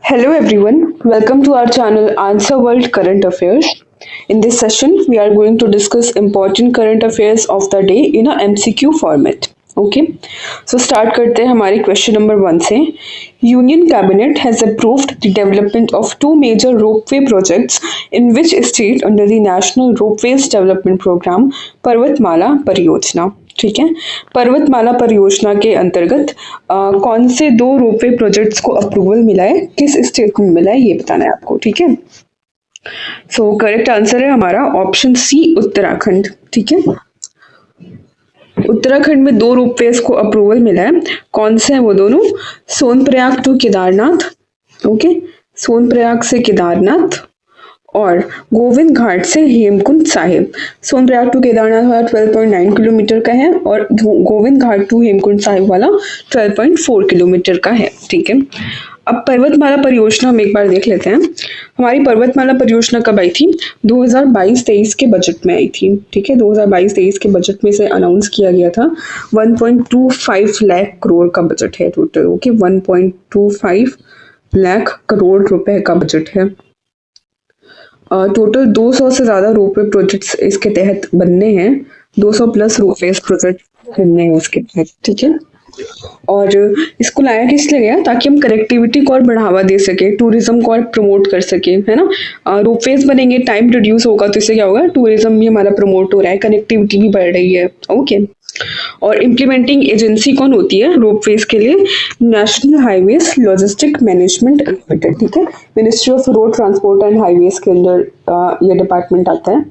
Hello everyone, welcome to our channel Answer World Current Affairs. In this session, we are going to discuss important current affairs of the day in a MCQ format. Okay, so start करते हैं हमारे question number 1 से. Union Cabinet has approved the development of two major ropeway projects in which state under the National Ropeways Development Program पर्वतमाला परियोजना. ठीक है, पर्वतमाला परियोजना के अंतर्गत कौन से दो रोपवे प्रोजेक्ट्स को अप्रूवल मिला है, किस स्टेट में मिला है, ये बताना है आपको. ठीक है, सो करेक्ट आंसर है हमारा ऑप्शन सी, उत्तराखंड. ठीक है, उत्तराखंड में दो रोपवेज को अप्रूवल मिला है. कौन से हैं वो दोनों? सोनप्रयाग टू केदारनाथ. ओके, सोनप्रयाग से केदारनाथ और गोविंद घाट से हेमकुंड साहिब. सोनप्रयाग टू केदारनाथ वाला 12.9 किलोमीटर का है और गोविंद घाट टू हेमकुंड साहिब वाला 12.4 किलोमीटर का है. ठीक है, अब पर्वतमाला परियोजना हम एक बार देख लेते हैं. हमारी पर्वतमाला परियोजना कब आई थी? 2022-23 के बजट में आई थी. ठीक है, 2022-23 के बजट में से अनाउंस किया गया था. 1.25 लाख करोड़ का बजट है टोटल. ओके, 1.25 लाख करोड़ रुपए का बजट है. टोटल 200 से ज्यादा रोपवे प्रोजेक्ट्स इसके तहत बनने हैं. 200 प्लस रोपवे प्रोजेक्ट बनने हैं इसके तहत. ठीक है, और इसको लाया किस लिए गया? ताकि हम कनेक्टिविटी को और बढ़ावा दे सके, टूरिज्म को और प्रमोट कर सके, है ना. रोपवेज बनेंगे, टाइम रिड्यूस होगा, तो इससे क्या होगा? टूरिज्म भी हमारा प्रमोट हो रहा है, कनेक्टिविटी भी बढ़ रही है. ओके, और इम्प्लीमेंटिंग एजेंसी कौन होती है रोपवेज के लिए? National highways logistic management limited. ठीक है, ministry of road transport and highways के अंदर ये डिपार्टमेंट आता है.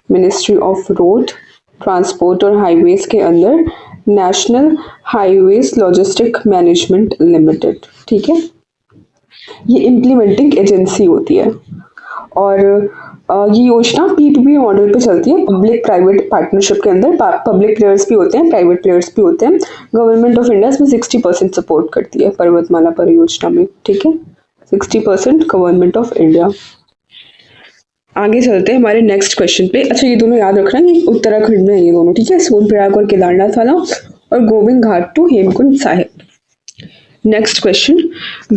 मिनिस्ट्री ऑफ रोड ट्रांसपोर्ट और हाईवेज के अंदर national highways logistic management limited. ठीक है, ये इम्प्लीमेंटिंग एजेंसी होती है और ये योजना पीपीपी मॉडल पे चलती है, पब्लिक प्राइवेट पार्टनरशिप के अंदर. पब्लिक प्लेयर्स भी होते हैं, प्राइवेट प्लेयर्स भी होते हैं. गवर्नमेंट ऑफ इंडिया इसमें 60% सपोर्ट करती है पर्वतमाला परियोजना में. ठीक है, 60% गवर्नमेंट ऑफ इंडिया. आगे चलते हैं हमारे नेक्स्ट क्वेश्चन पे. अच्छा, ये दोनों याद रखना कि उत्तराखंड में है ये दोनों. ठीक है, सोनप्रयाग और केदारनाथ वाला और Govind Ghat to Hemkund Sahib. Next question.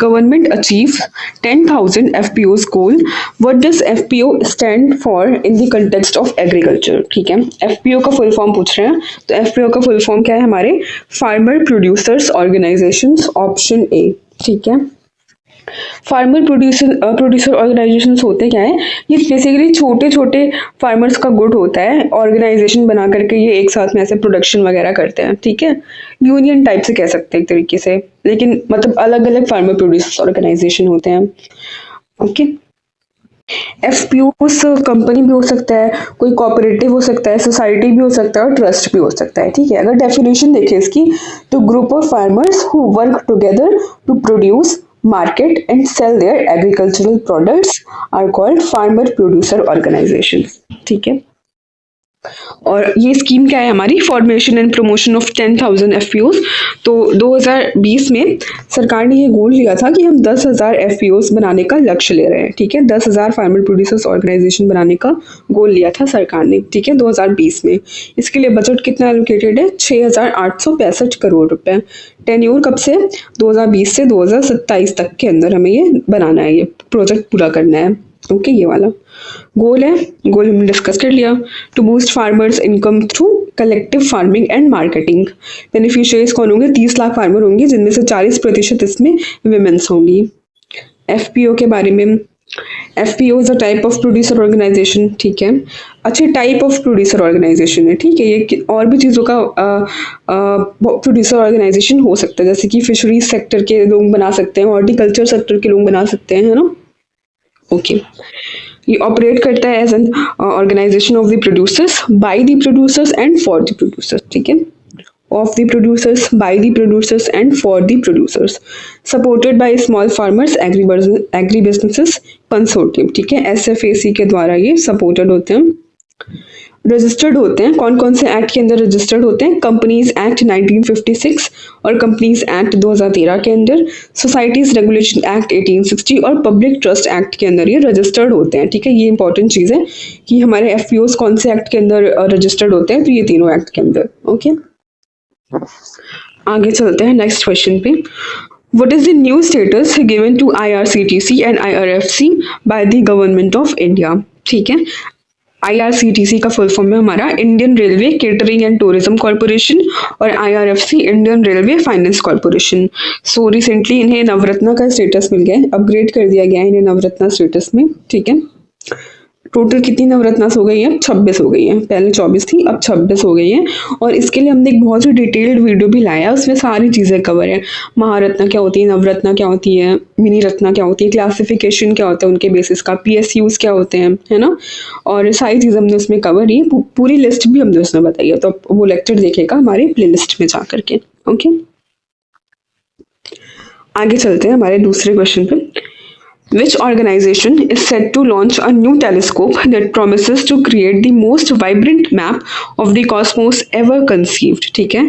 Government achieves 10,000 FPOs goal. What does FPO stand for in the context of agriculture? ठीक है, FPO का फुल फॉर्म पूछ रहे हैं, तो FPO का फुल फॉर्म क्या है हमारे? Farmer producers organisations, option A. ठीक है, फार्मर प्रोड्यूसर ऑर्गेनाइजेशंस होते क्या है? ये बेसिकली छोटे छोटे फार्मर्स का गुट होता है. ऑर्गेनाइजेशन बना करके ये एक साथ में ऐसे प्रोडक्शन वगैरह करते हैं. ठीक है, यूनियन टाइप से कह सकते हैं एक तरीके से, लेकिन मतलब अलग अलग फार्मर प्रोड्यूसर ऑर्गेनाइजेशन होते हैं. ओके, एफपीओस कंपनी भी हो सकता है, कोई कोऑपरेटिव हो सकता है, सोसाइटी भी हो सकता है और ट्रस्ट भी हो सकता है. ठीक है, अगर डेफिनेशन देखें इसकी तो group of farmers who work together to produce, market and sell their agricultural products are called farmer producer organizations. ठीक है, और ये स्कीम क्या है हमारी? Formation and promotion of 10,000 एफपीओस. तो 2020 में सरकार ने ये गोल लिया था कि हम 10,000 एफपीओस बनाने का लक्ष्य ले रहे हैं. ठीक है, 10,000 फार्मर प्रोड्यूसर्स ऑर्गेनाइजेशन बनाने का गोल लिया था सरकार ने. ठीक है, 2020 में. इसके लिए बजट कितना एलोकेटेड है? 6,865 करोड़ रुपए. टेन्योर कब से? 2020 से 2027 तक के अंदर हमें ये बनाना है, ये प्रोजेक्ट पूरा करना है. ओके, ये वाला गोल है. गोल हमने डिस्कस कर लिया. To boost farmers income through collective farming and marketing. Beneficiaries कौन होंगे? 30 लाख फार्मर होंगे, जिनमें से 40% इसमें विमेन्स होंगी. एफपीओ के बारे में, FPO is a type of producer organization. ठीक है, अच्छे टाइप ऑफ प्रोड्यूसर ऑर्गेनाइजेशन है. ठीक है, ये और भी चीज़ों का प्रोड्यूसर ऑर्गेनाइजेशन हो सकता है, जैसे कि फिशरीज सेक्टर के लोग बना सकते हैं, हॉर्टिकल्चर सेक्टर के लोग बना सकते हैं, है ना. ओके, ये ऑपरेट करता है as an organization of the producers, by the producers and for the producers. ठीक है, of the producers, by the producers and for the producers, supported by small farmers agribusinesses consortium. ठीक है, SFAC के द्वारा ये supported होते हैं. Registered होते हैं, कौन कौन से एक्ट के अंदर रजिस्टर्ड होते हैं? कंपनीज एक्ट 1956 और कंपनीज एक्ट 2013 के अंदर, सोसाइटीज रेगुलेशन एक्ट 1860 और पब्लिक ट्रस्ट एक्ट के अंदर ये रजिस्टर्ड होते हैं. ठीक है, ये इंपॉर्टेंट चीज़ है कि हमारे एफपीओस कौन से एक्ट के अंदर रजिस्टर्ड होते हैं, तो ये तीनों एक्ट के अंदर. ओके, आगे चलते हैं नेक्स्ट क्वेश्चन पे. What is the new status given to IRCTC and IRFC by the Government of India? ठीक है, IRCTC का फुल फॉर्म है हमारा Indian railway catering and tourism corporation और IRFC Indian railway finance corporation. So recently इन्हें नवरत्ना का status मिल गया है, अपग्रेड कर दिया गया है इन्हें नवरत्ना स्टेटस में। ठीक है, टोटल कितनी नवरत्नास हो गई है? 26 हो गई है, पहले 24 थी अब 26 हो गई है। और इसके लिए हमने एक बहुत ही डिटेल्ड वीडियो भी लाया है, उसमें सारी चीज़ें कवर है। महारत्ना क्या होती है, नवरत्ना क्या होती है, मिनी रत्ना क्या होती है, क्लासिफिकेशन क्या होता है उनके बेसिस का, PSUs क्या होते हैं, है ना। और सारी चीज़ें हमने उसमें कवर की, पूरी लिस्ट भी हमने उसमें बताई है, तो वो लेक्चर देखेगा हमारे प्ले लिस्ट में जा करके। ओके, आगे चलते हैं हमारे दूसरे क्वेश्चन पे। Which organization is set to launch a new telescope that promises to create the most vibrant map of the cosmos ever conceived? ठीक है,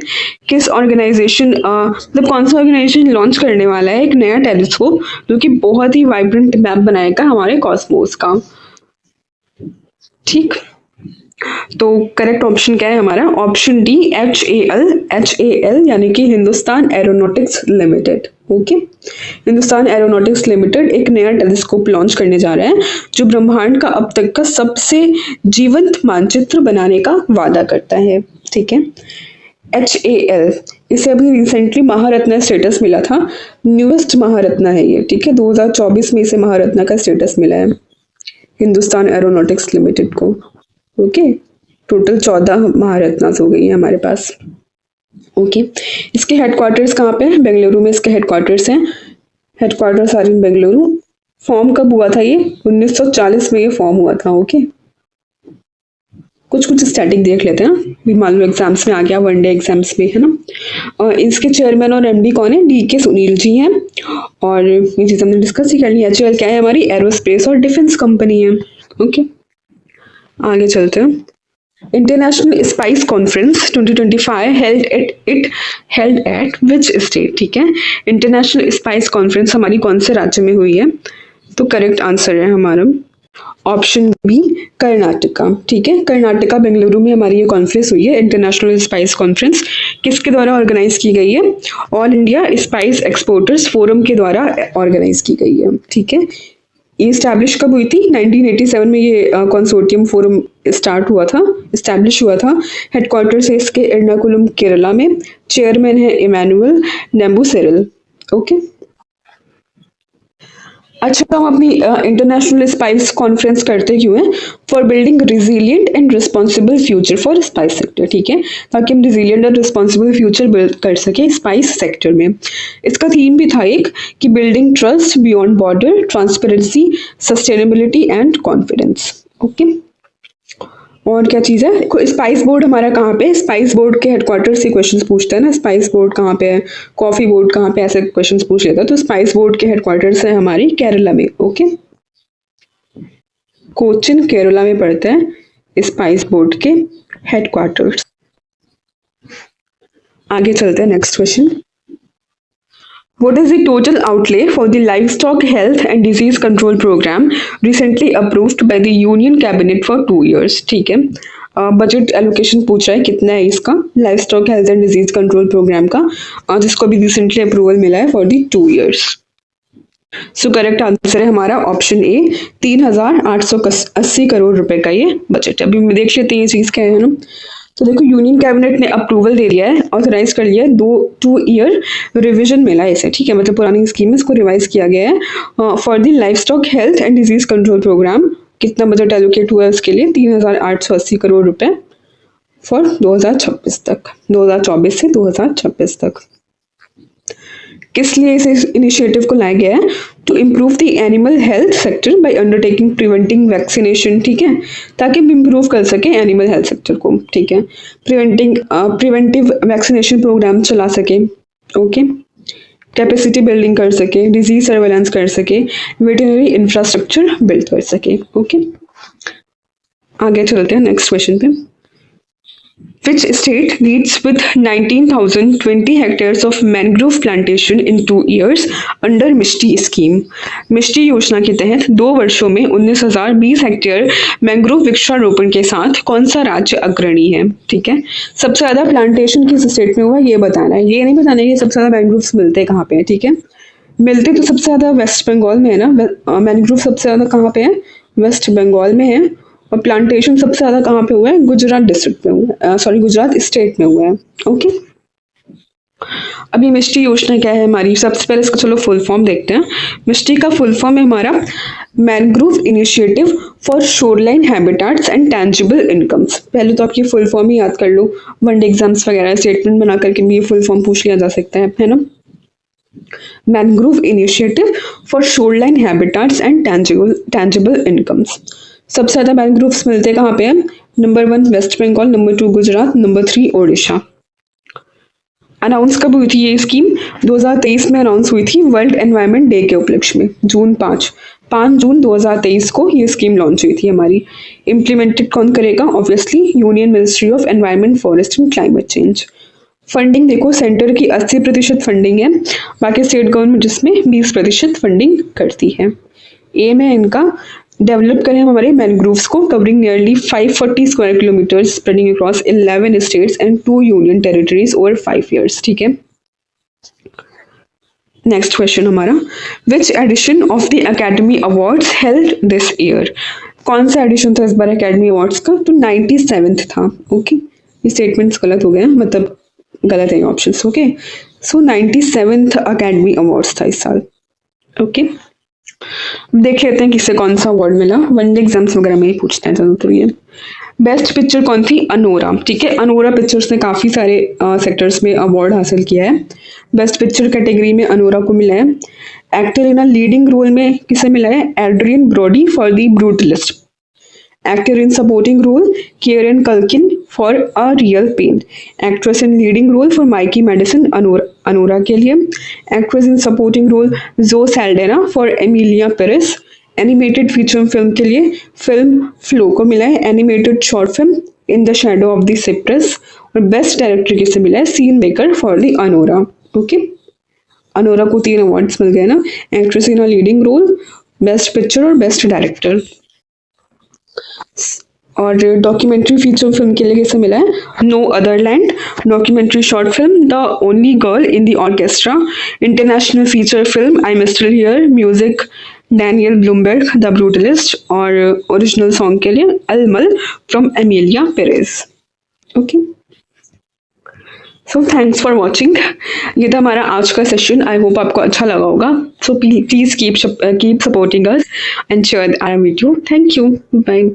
किस ऑर्गेनाइजेशन मतलब कौन सा ऑर्गेनाइजेशन लॉन्च करने वाला है एक नया टेलीस्कोप जो कि बहुत ही वाइब्रेंट मैप बनाएगा हमारे कॉस्मोस का? ठीक, तो करेक्ट ऑप्शन क्या है हमारा? ऑप्शन डी, HAL यानी कि Hindustan aeronautics limited. Okay, Hindustan aeronautics limited एक नया टेलीस्कोप लॉन्च करने जा रहा है जो ब्रह्मांड का अब तक का सबसे जीवंत मानचित्र बनाने का वादा करता है। ठीक है, HAL, इसे अभी रिसेंटली महारत्ना स्टेटस मिला था, न्यूएस्ट महारत्ना है ये। ठीक है, 2024 में इसे महारत्ना का स्टेटस मिला है हिंदुस्तान एरोनॉटिक्स लिमिटेड को। ओके, टोटल 14 महारत्नास हो गई है हमारे पास। ओके, इसके हेडक्वार्टर्स कहाँ पे हैं? बेंगलुरु में इसके हेडक्वार्टर्स हैं, headquarters are in Bengaluru. Form कब हुआ था ये? 1940 में ये फॉर्म हुआ था। ओके, कुछ स्टैटिक देख लेते हैं, भी मान लो एग्जाम्स में आ गया, वनडे एग्जाम्स में, है ना। और इसके चेयरमैन और MD कौन है? DK सुनील जी हैं। और ये चीज़ हमने डिस्कस ही कर ली। HAL क्या है? हमारी एरोस्पेस और डिफेंस कंपनी है। ओके, आगे चलते हैं। International spice conference 2025 held at which state? ठीक है, इंटरनेशनल स्पाइस कॉन्फ्रेंस हमारी कौन से राज्य में हुई है? तो करेक्ट आंसर है हमारा ऑप्शन बी, कर्नाटका। ठीक है, कर्नाटका बेंगलुरु में हमारी ये कॉन्फ्रेंस हुई है, इंटरनेशनल स्पाइस कॉन्फ्रेंस। किसके द्वारा ऑर्गेनाइज की गई है? All India spice exporters forum के द्वारा ऑर्गेनाइज की गई है। ठीक है, ये स्टैब्लिश कब हुई थी? 1987 में ये कंसोर्टियम फोरम स्टैब्लिश हुआ था। हेडक्वार्टर्स है इसके एर्नाकुलम केरला में। चेयरमैन है इमैनुअल नेम्बूसेरल। ओके, अच्छा, तो हम अपनी इंटरनेशनल स्पाइस कॉन्फ्रेंस करते क्यों हैं? For building resilient and responsible future for spice sector. ठीक है, ताकि हम रिजिलियंट और रिस्पॉन्सिबल फ्यूचर बिल्ड कर सके स्पाइस सेक्टर में। इसका थीम भी था एक कि building trust beyond border, transparency, sustainability and confidence. Okay, और क्या चीज़ है? स्पाइस बोर्ड हमारा कहाँ पे? स्पाइस बोर्ड के हेडक्वार्टर से क्वेश्चंस पूछते हैं ना, स्पाइस बोर्ड कहाँ पे है, कॉफी बोर्ड कहाँ पे, ऐसे क्वेश्चंस पूछ लेता है। तो स्पाइस बोर्ड के हेडक्वार्टर्स है हमारी केरला में। ओके, कोचिन केरला में पड़ते हैं स्पाइस बोर्ड के हेडक्वार्टर्स। आगे चलते हैं next question. What is the total outlay for the Livestock Health and Disease Control Program recently approved by the Union Cabinet for 2 years? ठीक है, बजट एलोकेशन पूछ रहा है कितना है इसका, livestock health and disease control programme का, जिसको भी रिसेंटली अप्रूवल मिला है for the 2 years। So correct answer है हमारा ऑप्शन ए, 3,880 करोड़ रुपए का ये बजट है। अभी हम देख लेते हैं ये चीज़ क्या है ना। तो देखो, यूनियन कैबिनेट ने अप्रूवल दे दिया है, ऑथराइज कर लिया है, 2 year रिविजन मिला है इसे। ठीक है, मतलब पुरानी स्कीम है, इसको रिवाइज किया गया है for the livestock health and disease control programme. कितना बजट एलोकेट हुआ है उसके लिए? 3,880 करोड़ रुपए फॉर 2026 तक, 2024 से 2026 तक। किस लिए इस इनिशिएटिव को लाया गया है? To improve the animal health sector by undertaking preventing vaccination. ठीक है, ताकि हम इम्प्रूव कर सके एनिमल हेल्थ सेक्टर को। ठीक है, प्रिवेंटिव वैक्सीनेशन प्रोग्राम चला सके। ओके, कैपेसिटी बिल्डिंग कर सके, डिजीज सर्वेलेंस कर सके, वेटरनरी इंफ्रास्ट्रक्चर बिल्ड कर सके। ओके, आगे चलते हैं नेक्स्ट क्वेश्चन पे। Which state leads with 19,020 hectares of mangrove plantation in 2 years under Mishti scheme? Mishti योजना के तहत 2 वर्षों में 19,020 हेक्टेयर मैंग्रोव वृक्षारोपण के साथ कौन सा राज्य अग्रणी है? ठीक है, सबसे ज्यादा प्लांटेशन किस स्टेट में हुआ ये बताना है, ये नहीं बताना है कि सबसे ज्यादा मैंग्रोव्स मिलते कहाँ पे है। ठीक है, मिलते तो सबसे ज्यादा वेस्ट बंगाल में है ना, मैंग्रोव सबसे ज्यादा कहाँ पे है? वेस्ट बंगाल में है। और प्लांटेशन सबसे ज्यादा कहाँ पे हुआ है? गुजरात डिस्ट्रिक्ट में हुआ है, सॉरी गुजरात स्टेट में हुआ है। ओके, अभी मिष्टी योजना क्या है हमारी? सबसे पहले इसका चलो फुल फॉर्म देखते हैं। मिष्टी का फुल फॉर्म है हमारा mangrove initiative for shoreline habitats and tangible incomes. पहले तो आप ये फुल फॉर्म ही याद कर लो, वनडे एग्जाम्स वगैरह स्टेटमेंट बना करके भी ये फुल फॉर्म पूछ लिया जा सकता है ना। Mangrove initiative for shoreline habitats and tangible incomes. सबसे ज्यादा मैनग्रोव्स मिलते कहाँ पे हैं? Number 1 West Bengal, number 2 Gujarat, number 3 Odisha. Announce कब हुई थी ये स्कीम? 2023 में अनाउंस हुई थी वर्ल्ड एनवायरनमेंट डे के उपलक्ष्य में, जून 5 जून 2023 को ये स्कीम लॉन्च हुई थी हमारी। इम्प्लीमेंटेड कौन करेगा? Obviously union ministry of environment, forest and climate change. Funding देखो, सेंटर की 80% फंडिंग है, बाकी स्टेट गवर्नमेंट जिसमें 20% फंडिंग करती है। एम है इनका डेवलप करें हमारे मैनग्रोव्स को, covering nearly 540 square kilometre spreading across 11 states and 2 union territories over 5 years। ठीक है, नेक्स्ट क्वेश्चन हमारा, which edition of the academy awards held this year? कौन सा एडिशन था इस बार एकेडमी अवार्ड्स का? तो 97th था। ओके, ये स्टेटमेंट्स गलत हो गए, मतलब गलत है ऑप्शंस। ओके, सो 97th एकेडमी अवार्ड्स था इस साल। ओके, देख लेते हैं किससे कौन सा अवार्ड मिला, वनडे एग्जाम्स वगैरह में ही पूछते हैं ज्यादातर ये। बेस्ट पिक्चर कौन थी? अनोरा। ठीक है, अनोरा पिक्चर्स ने काफी सारे सेक्टर्स में अवार्ड हासिल किया है। बेस्ट पिक्चर कैटेगरी में अनोरा को मिला है। Actor in a leading role में किसे मिला है? Adrien Brody for the Brutalist. Actor in supporting role Kieran Culkin for a real pain. Actress in leading role for Mikey Madison, Anora के लिए। Actress in supporting role Zoe Saldana for Emilia Perez. Animated feature film के लिए film Flow को मिला है animated short film in the shadow of the Cypress. और best director किसे मिला है? Sean Baker for the Anora. Okay, Anora को 3 अवार्ड्स मिल गए ना, actress in a leading role, best picture और बेस्ट डायरेक्टर। और डॉक्यूमेंट्री फीचर फिल्म के लिए किसे मिला है? No other land. Documentary short film the only girl in the orchestra. International feature film I am still here, music Daniel Blumberg the Brutalist. और original song के लिए El Mal from Emilia Perez. Okay, so thanks for watching. ये था हमारा आज का session, I hope आपको अच्छा लगा होगा। So please keep supporting us and share our video. Thank you, bye.